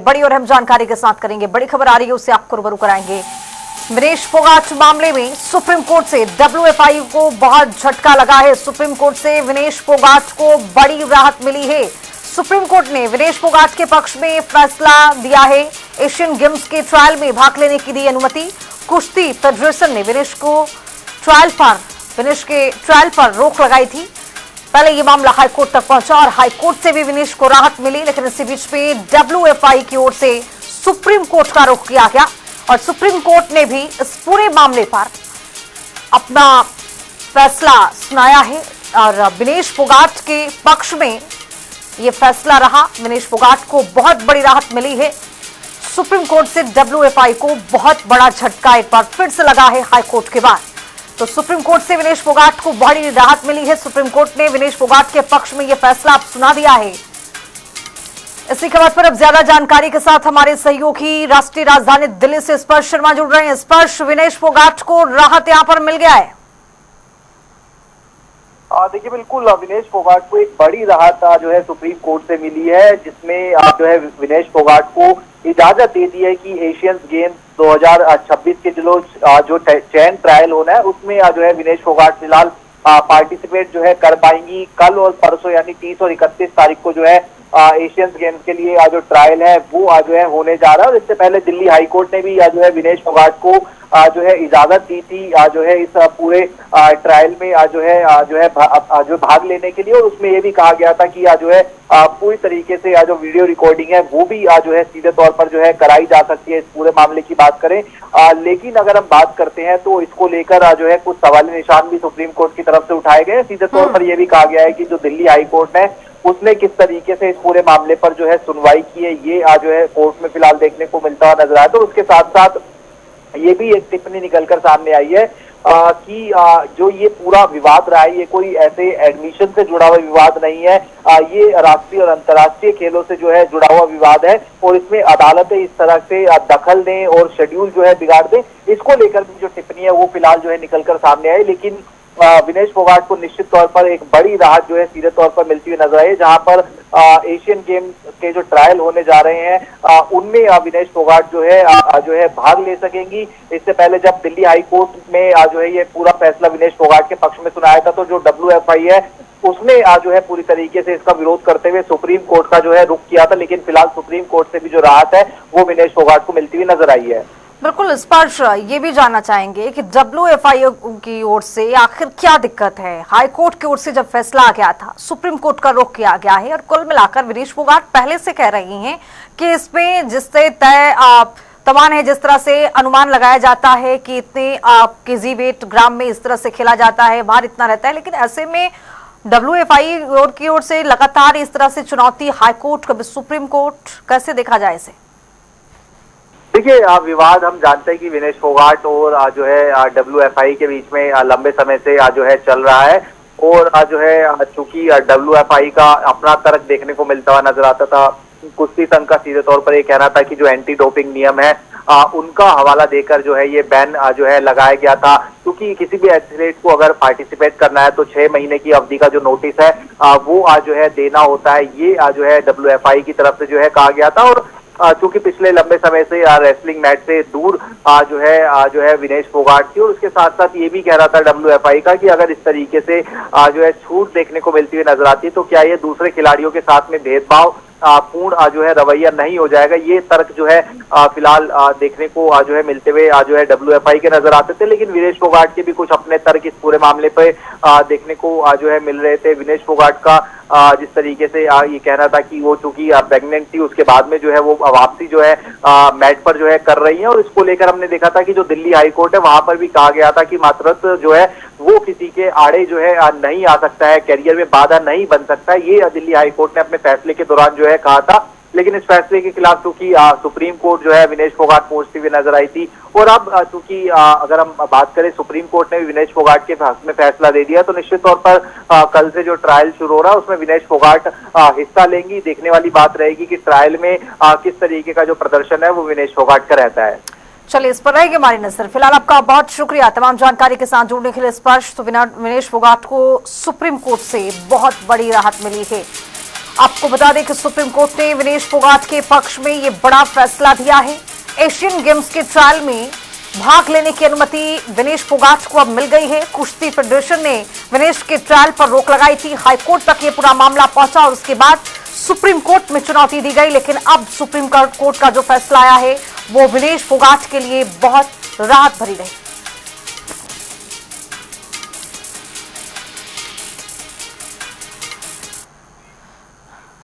बड़ी और अहम जानकारी के साथ करेंगे। बड़ी खबर आ रही है, उससे आपको रूबरू कराएंगे। विनेश फोगाट मामले में सुप्रीम कोर्ट से डब्ल्यूएफआई को बहुत झटका लगा है। सुप्रीम कोर्ट से विनेश फोगाट को बड़ी राहत मिली है। सुप्रीम कोर्ट ने विनेश फोगाट के पक्ष में फैसला दिया है। एशियन गेम्स के ट्रायल में भाग लेने की दी अनुमति। कुश्ती फेडरेशन ने विनेश के ट्रायल पर रोक लगाई थी। पहले ये मामला हाईकोर्ट तक पहुंचा और हाईकोर्ट से भी विनेश को राहत मिली, लेकिन इसी बीच में डब्ल्यूएफआई की ओर से सुप्रीम कोर्ट का रुख किया गया और सुप्रीम कोर्ट ने भी इस पूरे मामले पर अपना फैसला सुनाया है और विनेश फोगाट के पक्ष में यह फैसला रहा। विनेश फोगाट को बहुत बड़ी राहत मिली है। सुप्रीम कोर्ट से डब्ल्यूएफआई को बहुत बड़ा झटका एक बार फिर से लगा है हाईकोर्ट के बाद। तो सुप्रीम कोर्ट से विनेश फोगाट को बड़ी राहत मिली है। सुप्रीम कोर्ट ने विनेश फोगाट के पक्ष में यह फैसला अब सुना दिया है। इसी खबर पर अब ज्यादा जानकारी के साथ हमारे सहयोगी राष्ट्रीय राजधानी दिल्ली से स्पर्श शर्मा जुड़ रहे हैं। स्पर्श, विनेश फोगाट को राहत यहां पर मिल गया है। देखिए, बिल्कुल विनेश फोगाट को एक बड़ी राहत जो है सुप्रीम कोर्ट से मिली है, जिसमें जो है विनेश फोगाट को इजाजत दे दी है कि एशियन गेम्स 2026 के जो चैन ट्रायल होना है उसमें जो है विनेश फोगाट फिलहाल पार्टिसिपेट जो है कर पाएंगी। कल और परसों यानी 30 और 31 तारीख को जो है एशियन गेम्स के लिए जो ट्रायल है वो जो है होने जा रहा है। और इससे पहले दिल्ली हाई कोर्ट ने भी जो है विनेश फोगाट को जो है इजाजत दी थी जो है इस पूरे ट्रायल में जो है भाग लेने के लिए। और उसमें ये भी कहा गया था कि जो है पूरी तरीके से जो वीडियो रिकॉर्डिंग है वो भी जो है सीधे तौर पर जो है कराई जा सकती है। इस पूरे मामले की बात करें, लेकिन अगर हम बात करते हैं तो इसको लेकर जो है कुछ सवाल निशान भी सुप्रीम कोर्ट की तरफ से उठाए गए। सीधे तौर पर यह भी कहा गया है कि जो दिल्ली हाई कोर्ट है उसने किस तरीके से इस पूरे मामले पर जो है सुनवाई की है, ये जो है कोर्ट में फिलहाल देखने को मिलता हुआ नजर आया। तो उसके साथ साथ ये भी एक टिप्पणी निकलकर सामने आई है कि जो ये पूरा विवाद रहा है ये कोई ऐसे एडमिशन से जुड़ा हुआ विवाद नहीं है। ये राष्ट्रीय और अंतर्राष्ट्रीय खेलों से जो है जुड़ा हुआ विवाद है और इसमें अदालतें इस तरह से दखल दें और शेड्यूल जो है बिगाड़ दें, इसको लेकर भी जो टिप्पणी है वो फिलहाल जो है निकलकर सामने आई। लेकिन विनेश फोगाट को निश्चित तौर पर एक बड़ी राहत जो है सीधे तौर पर मिलती हुई नजर आई, जहां पर एशियन गेम्स के जो ट्रायल होने जा रहे हैं उनमें विनेश फोगाट जो है भाग ले सकेंगी। इससे पहले जब दिल्ली हाई कोर्ट में जो है ये पूरा फैसला विनेश फोगाट के पक्ष में सुनाया था तो जो डब्ल्यूएफआई है उसने जो है पूरी तरीके से इसका विरोध करते हुए सुप्रीम कोर्ट का जो है रुख किया था। लेकिन फिलहाल सुप्रीम कोर्ट से भी जो राहत है वो विनेश फोगाट को मिलती हुई नजर आई है। बिल्कुल स्पर्श, ये भी जानना चाहेंगे कि डब्ल्यूएफआई की ओर से आखिर क्या दिक्कत है। हाई कोर्ट की ओर से जब फैसला आ गया था, सुप्रीम कोर्ट का रुख किया गया है और कुल मिलाकर विनेश फोगाट पहले से कह रही हैं कि इसमें जिससे तय तवान है, जिस तरह से अनुमान लगाया जाता है कि इतने केजी वेट ग्राम में इस तरह से खेला जाता है, भार इतना रहता है, लेकिन ऐसे में डब्ल्यूएफआई की ओर से लगातार इस तरह से चुनौती हाईकोर्ट कभी सुप्रीम कोर्ट, कैसे देखा जाए इसे? देखिए, विवाद हम जानते हैं कि विनेश फोगाट और जो है डब्ल्यूएफआई के बीच में लंबे समय से जो है चल रहा है। और जो है चूंकि डब्ल्यूएफआई का अपना तर्क देखने को मिलता हुआ नजर आता था, कुश्ती संघ का सीधे तौर पर ये कहना था कि जो एंटी डोपिंग नियम है उनका हवाला देकर जो है ये बैन जो है लगाया गया था। क्योंकि किसी भी एथलीट को अगर पार्टिसिपेट करना है तो 6 महीने की अवधि का जो नोटिस है वो जो है देना होता है, ये जो है डब्ल्यूएफआई की तरफ से जो है कहा गया था। और चूंकि पिछले लंबे समय से रेसलिंग मैच से दूर जो है विनेश फोगाट थी, और उसके साथ साथ ये भी कह रहा था डब्ल्यूएफआई का कि अगर इस तरीके से जो है छूट देखने को मिलती हुई नजर आती है तो क्या ये दूसरे खिलाड़ियों के साथ में भेदभाव पूर्ण जो है रवैया नहीं हो जाएगा। ये तर्क जो है फिलहाल देखने को जो है मिलते हुए जो है डब्ल्यूएफआई के नजर आते थे। लेकिन विनेश फोगाट के भी कुछ अपने तर्क इस पूरे मामले पे देखने को जो है मिल रहे थे। विनेश फोगाट का जिस तरीके से ये कहना था कि वो चूंकि प्रेग्नेंट थी, उसके बाद में जो है वो वापसी जो है मैट पर जो है कर रही है। और इसको लेकर हमने देखा था कि जो दिल्ली हाई कोर्ट है वहां पर भी कहा गया था कि मातृत्व जो है वो किसी के आड़े जो है नहीं आ सकता है, कैरियर में बाधा नहीं बन सकता है, ये दिल्ली हाई कोर्ट ने अपने फैसले के दौरान जो है कहा था। लेकिन इस फैसले के खिलाफ चूंकि सुप्रीम कोर्ट जो है विनेश फोगाट पहुंचती हुई नजर आई थी। और अब चूंकि अगर हम बात करें, सुप्रीम कोर्ट ने भी विनेश फोगाट के हक में फैसला दे दिया, तो निश्चित तौर पर कल से जो ट्रायल शुरू हो रहा है उसमें विनेश फोगाट हिस्सा लेंगी। देखने वाली बात रहेगी कि ट्रायल में किस तरीके का जो प्रदर्शन है वो विनेश फोगाट का रहता है। चलिए, इस पर रहेगी हमारी नजर। फिलहाल आपका बहुत शुक्रिया तमाम जानकारी के साथ जुड़ने के लिए। स्पर्श, तो विनेश फोगाट को सुप्रीम कोर्ट से बहुत बड़ी राहत मिली है। आपको बता दें कि सुप्रीम कोर्ट ने विनेश फोगाट के पक्ष में ये बड़ा फैसला दिया है। एशियन गेम्स के ट्रायल में भाग लेने की अनुमति विनेश फोगाट को अब मिल गई है। कुश्ती फेडरेशन ने विनेश के ट्रायल पर रोक लगाई थी। हाईकोर्ट तक ये पूरा मामला पहुंचा और उसके बाद सुप्रीम कोर्ट में चुनौती दी गई, लेकिन अब सुप्रीम कोर्ट का जो फैसला आया है वो विनेश फोगाट के लिए बहुत राहत भरी रही।